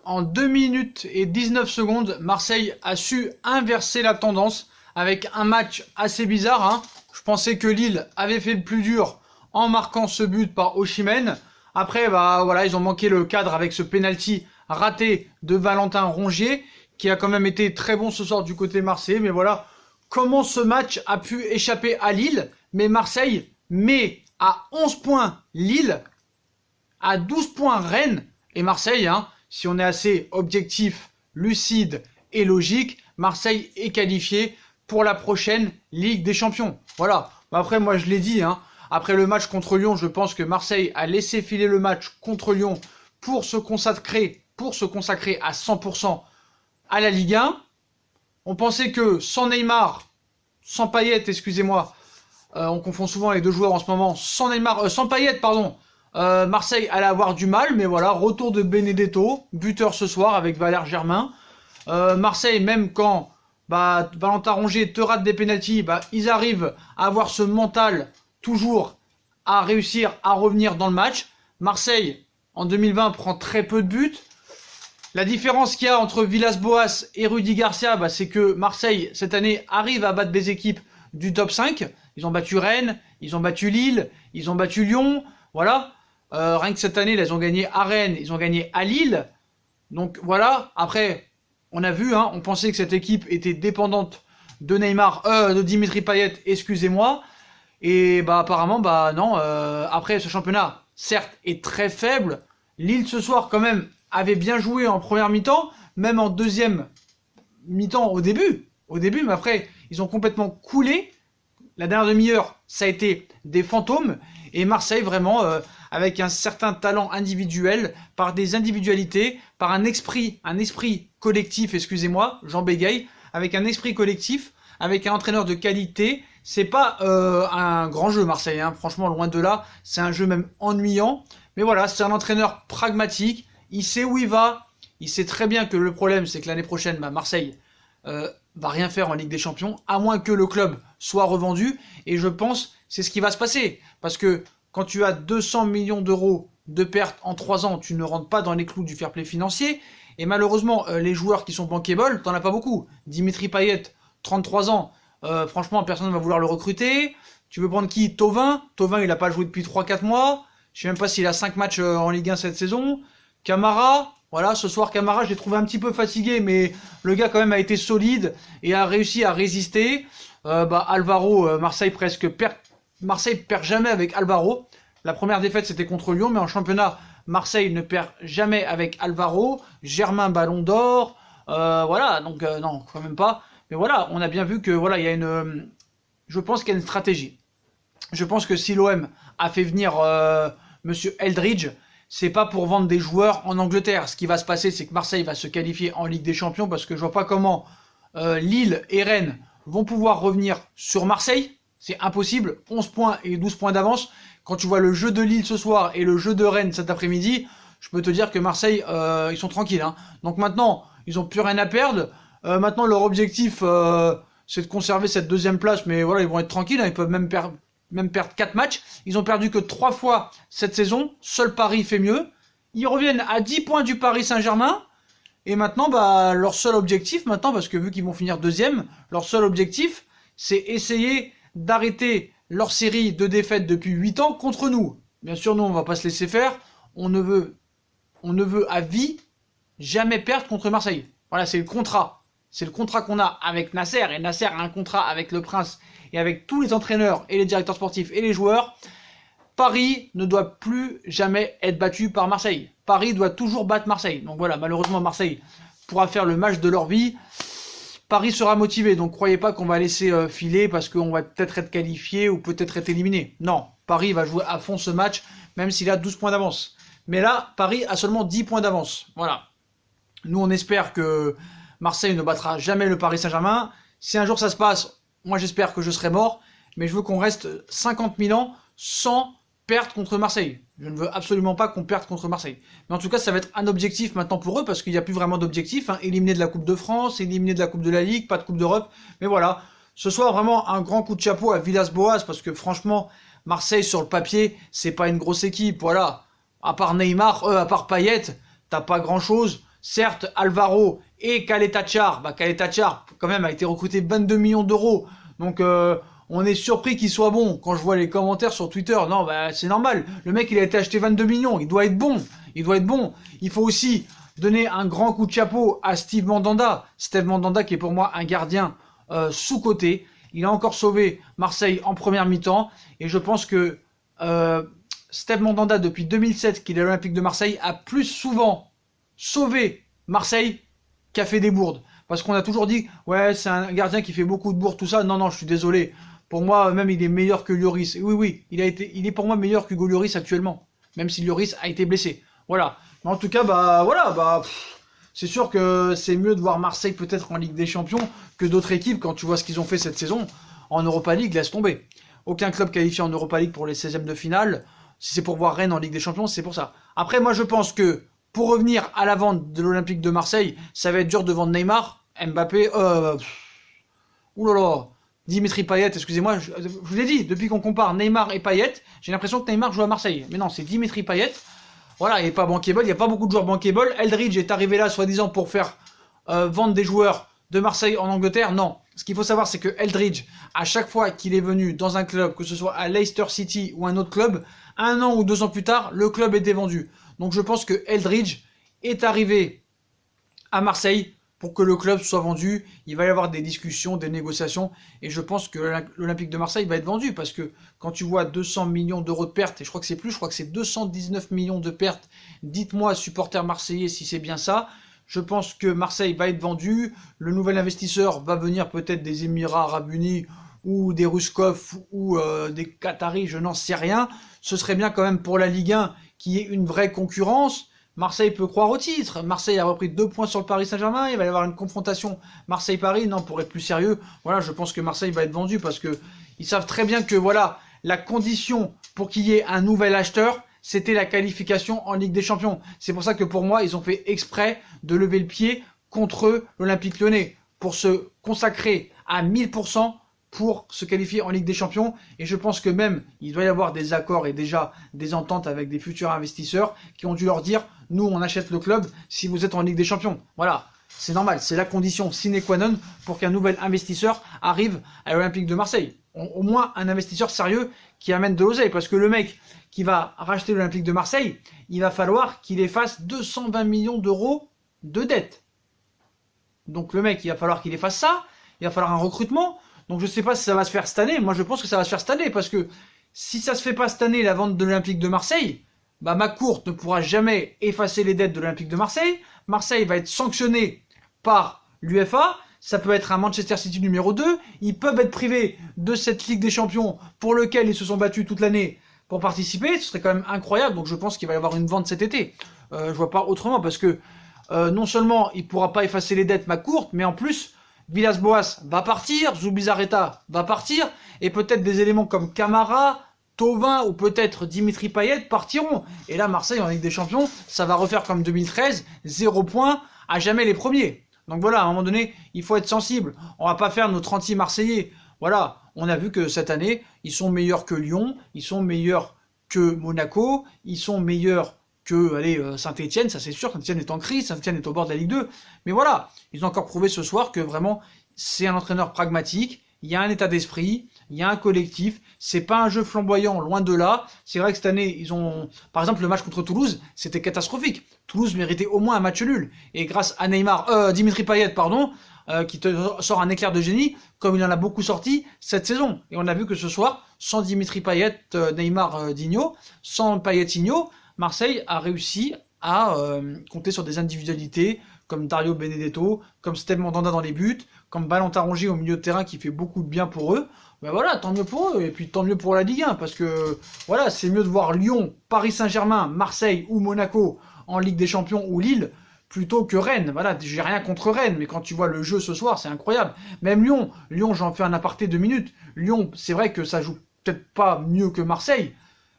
En 2 minutes et 19 secondes, Marseille a su inverser la tendance avec un match assez bizarre, hein. Je pensais que Lille avait fait le plus dur en marquant ce but par Osimhen. Après, voilà, ils ont manqué le cadre avec ce penalty raté de Valentin Rongier, qui a quand même été très bon ce soir du côté marseillais. Mais voilà, comment ce match a pu échapper à Lille. Mais Marseille met à 11 points Lille, à 12 points Rennes. Et Marseille, hein, si on est assez objectif, lucide et logique, Marseille est qualifié pour la prochaine Ligue des Champions. Voilà. Après, moi, je l'ai dit, hein, après le match contre Lyon, je pense que Marseille a laissé filer le match contre Lyon pour se consacrer à 100% à la Ligue 1. On pensait que sans Neymar, sans Payet, excusez-moi, on confond souvent les deux joueurs en ce moment, sans Neymar, sans Payet, pardon, Marseille allait avoir du mal, mais voilà, retour de Benedetto, buteur ce soir avec Valère Germain. Marseille, même quand Valentin Rongier te rate des pénaltys, ils arrivent à avoir ce mental toujours à réussir à revenir dans le match. Marseille, en 2020, prend très peu de buts. La différence qu'il y a entre Villas-Boas et Rudy Garcia, c'est que Marseille, cette année, arrive à battre des équipes du top 5. Ils ont battu Rennes, ils ont battu Lille, ils ont battu Lyon, voilà. Rien que cette année, ils ont gagné à Rennes, ils ont gagné à Lille. Donc voilà, après, on a vu, hein, on pensait que cette équipe était dépendante de de Dimitri Payet, excusez-moi. Et apparemment, non. Après, ce championnat, certes, est très faible. Lille, ce soir, quand même, avait bien joué en première mi-temps, même en deuxième mi-temps au début, mais après, ils ont complètement coulé. La dernière demi-heure, ça a été des fantômes. Et Marseille, vraiment, avec un certain talent individuel, par des individualités, par un esprit collectif, excusez-moi, Jean bégaye, avec un esprit collectif, avec un entraîneur de qualité. C'est pas un grand jeu, Marseille, hein. Franchement, loin de là, c'est un jeu même ennuyant. Mais voilà, c'est un entraîneur pragmatique, il sait où il va, il sait très bien que le problème, c'est que l'année prochaine, Marseille va rien faire en Ligue des Champions, à moins que le club soit revendu, et je pense c'est ce qui va se passer, parce que quand tu as 200 millions d'euros de pertes en 3 ans, tu ne rentres pas dans les clous du fair play financier, et malheureusement, les joueurs qui sont bankable, t'en as pas beaucoup. Dimitri Payet, 33 ans, franchement, personne ne va vouloir le recruter. Tu veux prendre qui? Thauvin, il n'a pas joué depuis 3-4 mois, je sais même pas s'il a 5 matchs en Ligue 1 cette saison. Camara, voilà, ce soir Camara, je l'ai trouvé un petit peu fatigué, mais le gars quand même a été solide et a réussi à résister. Alvaro, Marseille perd jamais avec Alvaro. La première défaite c'était contre Lyon, mais en championnat, Marseille ne perd jamais avec Alvaro. Germain Ballon d'Or, voilà, donc non, quand même pas. Mais voilà, on a bien vu que voilà, il y a je pense qu'il y a une stratégie. Je pense que si l'OM a fait venir Monsieur Eldridge, c'est pas pour vendre des joueurs en Angleterre. Ce qui va se passer, c'est que Marseille va se qualifier en Ligue des Champions, parce que je vois pas comment Lille et Rennes vont pouvoir revenir sur Marseille. C'est impossible. 11 points et 12 points d'avance. Quand tu vois le jeu de Lille ce soir et le jeu de Rennes cet après-midi, je peux te dire que Marseille, ils sont tranquilles, hein. Donc maintenant, ils ont plus rien à perdre. Maintenant, leur objectif, c'est de conserver cette deuxième place, mais voilà, ils vont être tranquilles, hein. Ils peuvent même perdre 4 matchs. Ils ont perdu que 3 fois cette saison. Seul Paris fait mieux. Ils reviennent à 10 points du Paris Saint-Germain. Et maintenant, leur seul objectif, parce que vu qu'ils vont finir deuxième, leur seul objectif, c'est essayer d'arrêter leur série de défaites depuis 8 ans contre nous. Bien sûr, nous, on va pas se laisser faire. On ne veut à vie jamais perdre contre Marseille. Voilà, c'est le contrat. C'est le contrat qu'on a avec Nasser. Et Nasser a un contrat avec le Prince et avec tous les entraîneurs et les directeurs sportifs et les joueurs. Paris ne doit plus jamais être battu par Marseille. Paris doit toujours battre Marseille. Donc voilà, malheureusement, Marseille pourra faire le match de leur vie. Paris sera motivé, donc croyez pas qu'on va laisser filer parce qu'on va peut-être être qualifié ou peut-être être éliminé. Non, Paris va jouer à fond ce match, même s'il a 12 points d'avance. Mais là, Paris a seulement 10 points d'avance. Voilà. Nous, on espère que Marseille ne battra jamais le Paris Saint-Germain. Si un jour ça se passe, moi j'espère que je serai mort, mais je veux qu'on reste 50 000 ans sans perdre contre Marseille. Je ne veux absolument pas qu'on perde contre Marseille. Mais en tout cas, ça va être un objectif maintenant pour eux, parce qu'il n'y a plus vraiment d'objectif, hein. Éliminer de la Coupe de France, éliminer de la Coupe de la Ligue, pas de Coupe d'Europe. Mais voilà, ce soir, vraiment un grand coup de chapeau à Villas-Boas, parce que franchement, Marseille, sur le papier, c'est pas une grosse équipe. Voilà, à part Neymar, à part Payet, t'as pas grand-chose. Certes, Alvaro et Caleta-Car, Caleta-Car quand même a été recruté 22 millions d'euros. Donc on est surpris qu'il soit bon. Quand je vois les commentaires sur Twitter, non, c'est normal. Le mec, il a été acheté 22 millions. Il doit être bon. Il doit être bon. Il faut aussi donner un grand coup de chapeau à Steve Mandanda. Steve Mandanda qui est pour moi un gardien sous-coté. Il a encore sauvé Marseille en première mi-temps. Et je pense que Steve Mandanda, depuis 2007 qu'il est à l'Olympique de Marseille, a plus souvent sauvé Marseille qu'a fait des bourdes. Parce qu'on a toujours dit, ouais, c'est un gardien qui fait beaucoup de bourdes, tout ça. Non, non, je suis désolé. Pour moi, même, il est meilleur que Lloris. Oui, oui, il est pour moi meilleur que Hugo Lloris actuellement. Même si Lloris a été blessé. Voilà. Mais en tout cas, c'est sûr que c'est mieux de voir Marseille peut-être en Ligue des Champions que d'autres équipes quand tu vois ce qu'ils ont fait cette saison. En Europa League, laisse tomber. Aucun club qualifié en Europa League pour les 16e de finale. Si c'est pour voir Rennes en Ligue des Champions, c'est pour ça. Après, moi, je pense que pour revenir à la vente de l'Olympique de Marseille, ça va être dur de vendre Neymar, Mbappé, oulala, Dimitri Payet, excusez-moi, je vous l'ai dit, depuis qu'on compare Neymar et Payet, j'ai l'impression que Neymar joue à Marseille. Mais non, c'est Dimitri Payet. Voilà, il n'est pas bankable, il n'y a pas beaucoup de joueurs bankable. Eldridge est arrivé là, soi-disant, pour faire vendre des joueurs de Marseille en Angleterre. Non. Ce qu'il faut savoir, c'est que Eldridge, à chaque fois qu'il est venu dans un club, que ce soit à Leicester City ou un autre club, 1 an ou 2 ans plus tard, le club était vendu. Donc je pense que Eldridge est arrivé à Marseille pour que le club soit vendu. Il va y avoir des discussions, des négociations, et je pense que l'Olympique de Marseille va être vendu, parce que quand tu vois 200 millions d'euros de pertes, et je crois que c'est plus, je crois que c'est 219 millions de pertes, dites-moi, supporters marseillais, si c'est bien ça. Je pense que Marseille va être vendu, le nouvel investisseur va venir peut-être des Émirats Arabes Unis, ou des Ruskov, ou des Qataris, je n'en sais rien. Ce serait bien quand même pour la Ligue 1 qu'il y ait une vraie concurrence. Marseille peut croire au titre. Marseille a repris 2 points sur le Paris Saint-Germain. Il va y avoir une confrontation Marseille-Paris. Non, pour être plus sérieux, voilà, je pense que Marseille va être vendu parce que ils savent très bien que voilà, la condition pour qu'il y ait un nouvel acheteur, c'était la qualification en Ligue des Champions. C'est pour ça que pour moi, ils ont fait exprès de lever le pied contre l'Olympique Lyonnais pour se consacrer à 1000% pour se qualifier en Ligue des Champions. Et je pense que même, il doit y avoir des accords et déjà des ententes avec des futurs investisseurs qui ont dû leur dire, nous, on achète le club si vous êtes en Ligue des Champions. Voilà, c'est normal, c'est la condition sine qua non pour qu'un nouvel investisseur arrive à l'Olympique de Marseille. Au moins un investisseur sérieux qui amène de l'oseille, parce que le mec qui va racheter l'Olympique de Marseille, il va falloir qu'il efface 220 millions d'euros de dettes. Donc le mec, il va falloir qu'il efface ça, il va falloir un recrutement. Donc je ne sais pas si ça va se faire cette année. Moi je pense que ça va se faire cette année, parce que si ça se fait pas cette année, la vente de l'Olympique de Marseille, McCourt ne pourra jamais effacer les dettes de l'Olympique de Marseille. Marseille va être sanctionné par l'UEFA. Ça peut être un Manchester City numéro 2. Ils peuvent être privés de cette Ligue des Champions pour laquelle ils se sont battus toute l'année pour participer. Ce serait quand même incroyable. Donc je pense qu'il va y avoir une vente cet été. Je vois pas autrement, parce que non seulement il pourra pas effacer les dettes McCourt, mais en plus Villas-Boas va partir, Zubizarreta va partir, et peut-être des éléments comme Camara, Thauvin ou peut-être Dimitri Payet partiront. Et là, Marseille en Ligue des Champions, ça va refaire comme 2013, 0 points, à jamais les premiers. Donc voilà, à un moment donné, il faut être sensible. On va pas faire notre anti-marseillais. Voilà, on a vu que cette année, ils sont meilleurs que Lyon, ils sont meilleurs que Monaco, ils sont meilleurs que Saint-Etienne, ça c'est sûr, Saint-Etienne est en crise, Saint-Etienne est au bord de la Ligue 2, mais voilà, ils ont encore prouvé ce soir que vraiment, c'est un entraîneur pragmatique, il y a un état d'esprit, il y a un collectif, c'est pas un jeu flamboyant, loin de là. C'est vrai que cette année, par exemple, le match contre Toulouse, c'était catastrophique. Toulouse méritait au moins un match nul, et grâce à Dimitri Payet, qui te sort un éclair de génie, comme il en a beaucoup sorti cette saison. Et on a vu que ce soir, sans Dimitri Payet, Neymar, Digno, sans Payet-Digno, Marseille a réussi à compter sur des individualités comme Dario Benedetto, comme Steve Mandanda dans les buts, comme Valentin Rongier au milieu de terrain qui fait beaucoup de bien pour eux. Ben voilà, tant mieux pour eux, et puis tant mieux pour la Ligue 1, parce que voilà, c'est mieux de voir Lyon, Paris Saint-Germain, Marseille ou Monaco en Ligue des Champions ou Lille, plutôt que Rennes. Voilà, j'ai rien contre Rennes, mais quand tu vois le jeu ce soir, c'est incroyable. Même Lyon, j'en fais un aparté 2 minutes. Lyon, c'est vrai que ça joue peut-être pas mieux que Marseille,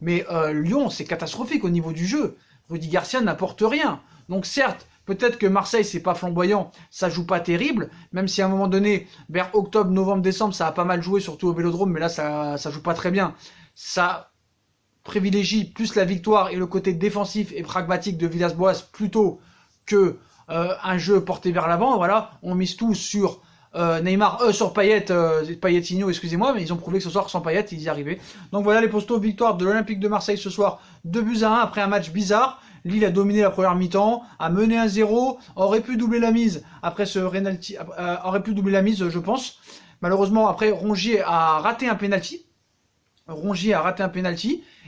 mais Lyon, c'est catastrophique au niveau du jeu. Rudy Garcia n'apporte rien. Donc certes, peut-être que Marseille, c'est pas flamboyant, ça joue pas terrible, même si à un moment donné, vers octobre, novembre, décembre, ça a pas mal joué, surtout au Vélodrome, mais là, ça joue pas très bien. Ça privilégie plus la victoire et le côté défensif et pragmatique de Villas-Boas plutôt que un jeu porté vers l'avant. Voilà, on mise tout sur Neymar, sur Payet, Payetino, excusez-moi, mais ils ont prouvé que ce soir, sans Payet, ils y arrivaient. Donc voilà les postos, victoire de l'Olympique de Marseille ce soir, 2-1 après un match bizarre. Lille a dominé la première mi-temps, a mené 1-0, aurait pu doubler la mise après ce penalty, aurait pu doubler la mise, je pense. Malheureusement, après, Rongier a raté un penalty.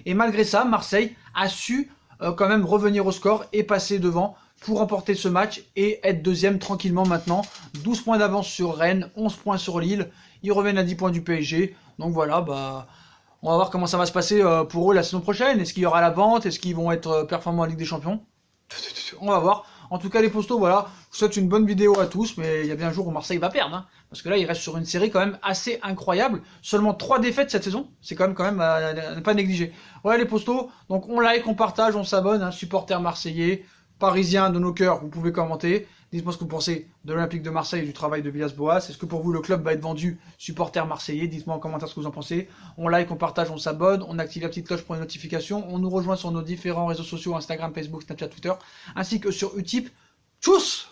Et malgré ça, Marseille a su quand même revenir au score et passer devant pour remporter ce match et être deuxième tranquillement maintenant. 12 points d'avance sur Rennes, 11 points sur Lille. Ils reviennent à 10 points du PSG. Donc voilà, on va voir comment ça va se passer pour eux la saison prochaine. Est-ce qu'il y aura la vente? Est-ce qu'ils vont être performants en Ligue des Champions? On va voir. En tout cas, les postos, voilà. Je vous souhaite une bonne vidéo à tous, mais il y a bien un jour où Marseille va perdre. Hein, parce que là, il reste sur une série quand même assez incroyable. Seulement 3 défaites cette saison. C'est quand même à ne pas négliger. Voilà les postos. Donc on like, on partage, on s'abonne. Hein, supporters marseillais, parisiens de nos cœurs, vous pouvez commenter. Dites-moi ce que vous pensez de l'Olympique de Marseille et du travail de Villas-Boas. Est-ce que pour vous le club va être vendu supporter marseillais? Dites-moi en commentaire ce que vous en pensez. On like, on partage, on s'abonne, on active la petite cloche pour les notifications. On nous rejoint sur nos différents réseaux sociaux, Instagram, Facebook, Snapchat, Twitter, ainsi que sur Utip. Tchuss!